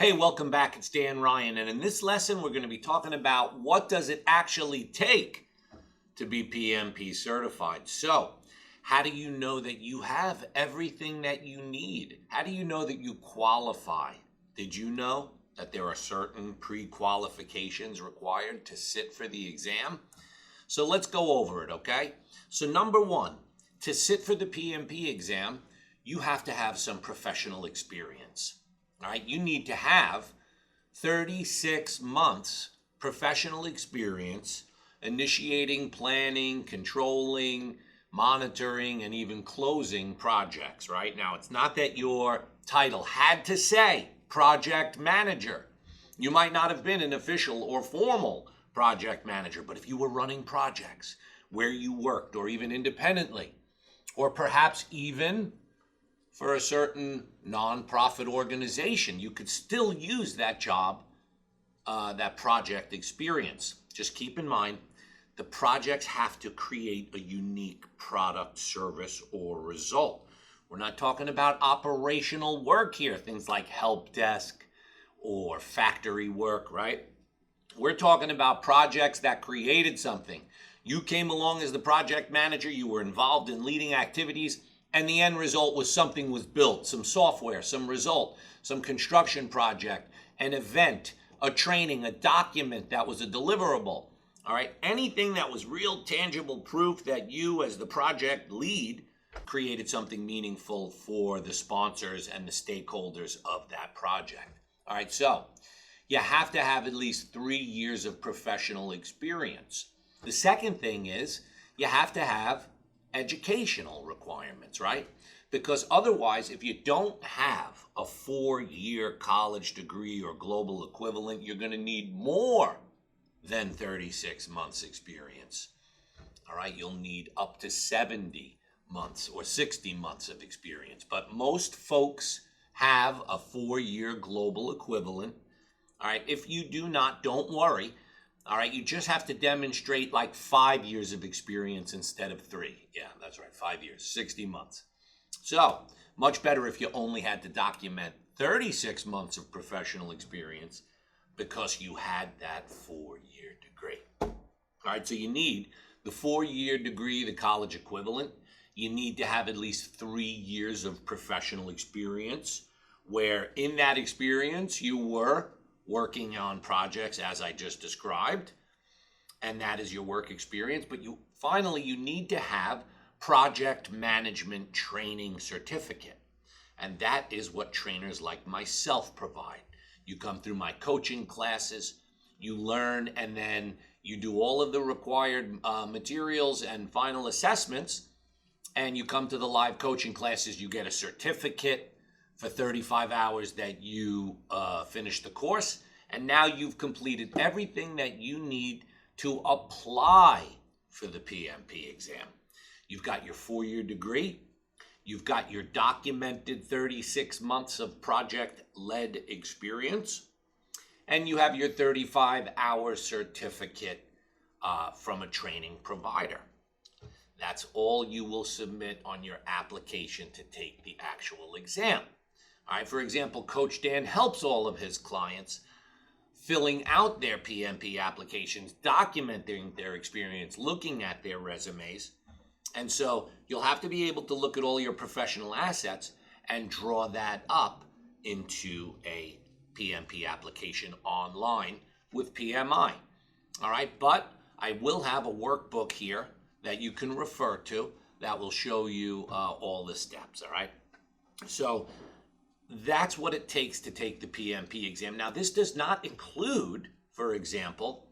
Hey, welcome back. It's Dan Ryan, and in this lesson, we're going to be talking about what does it actually take to be PMP certified. So, how do you know that you have everything that you need? How do you know that you qualify? Did you know that there are certain pre-qualifications required to sit for the exam? So let's go over it, okay? So number one, to sit for the PMP exam, you have to have some professional experience. All right, you need to have 36 months professional experience initiating, planning, controlling, monitoring, and even closing projects, right? Now, it's not that your title had to say project manager. You might not have been an official or formal project manager, but if you were running projects where you worked or even independently, or perhaps even for a certain nonprofit organization, you could still use that job, that project experience. Just keep in mind, the projects have to create a unique product, service, or result. We're not talking about operational work here, things like help desk or factory work, right? We're talking about projects that created something. You came along as the project manager, you were involved in leading activities, and the end result was something was built, some software, some result, some construction project, an event, a training, a document that was a deliverable. All right, anything that was real tangible proof that you as the project lead created something meaningful for the sponsors and the stakeholders of that project. All right, so you have to have at least 3 years of professional experience. The second thing is you have to have educational requirements, right? Because otherwise, if you don't have a 4-year college degree or global equivalent, you're going to need more than 36 months experience. All right, you'll need up to 70 months or 60 months of experience. But most folks have a 4-year global equivalent. All right, if you do not, don't worry. All right, you just have to demonstrate like 5 years of experience instead of 3. Yeah, that's right, 5 years, 60 months. So, much better if you only had to document 36 months of professional experience because you had that 4-year degree. All right, so you need the 4-year degree, the college equivalent. You need to have at least 3 years of professional experience where in that experience you were working on projects as I just described, and that is your work experience. But you need to have project management training certificate, and that is what trainers like myself provide. You come through my coaching classes, you learn, and then you do all of the required materials and final assessments, and you come to the live coaching classes. You get a certificate for 35 hours that you finish the course, and now you've completed everything that you need to apply for the PMP exam. You've got your 4-year degree, you've got your documented 36 months of project-led experience, and you have your 35-hour certificate from a training provider. That's all you will submit on your application to take the actual exam. All right, for example, Coach Dan helps all of his clients filling out their PMP applications, documenting their experience, looking at their resumes. And so you'll have to be able to look at all your professional assets and draw that up into a PMP application online with PMI. All right, but I will have a workbook here that you can refer to that will show you all the steps, all right? So that's what it takes to take the PMP exam. Now, this does not include, for example,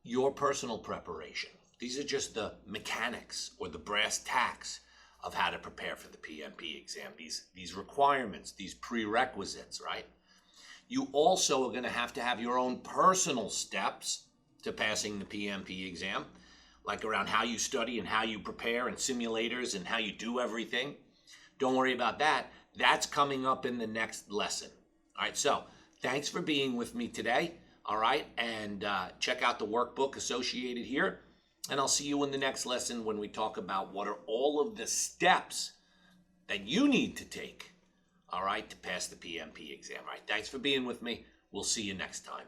your personal preparation. These are just the mechanics or the brass tacks of how to prepare for the PMP exam, these requirements, these prerequisites, right? You also are going to have your own personal steps to passing the PMP exam, like around how you study and how you prepare and simulators and how you do everything. Don't worry about that. That's coming up in the next lesson. All right, so thanks for being with me today. All right, and check out the workbook associated here. And I'll see you in the next lesson when we talk about what are all of the steps that you need to take all right, to pass the PMP exam. All right, thanks for being with me. We'll see you next time.